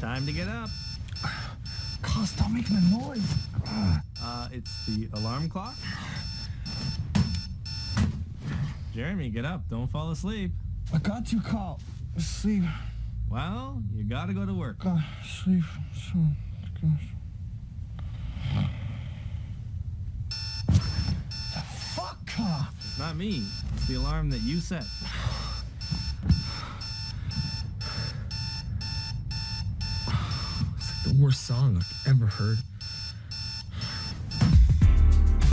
Time to get up. God, stop making a noise. It's the alarm clock. Jeremy, get up. Don't fall asleep. I got to, Carl. Sleep. Well, you gotta go to work. God, sleep. So, gosh. The fuck, Carl? It's not me. It's the alarm that you set. It's like the worst song I've ever heard.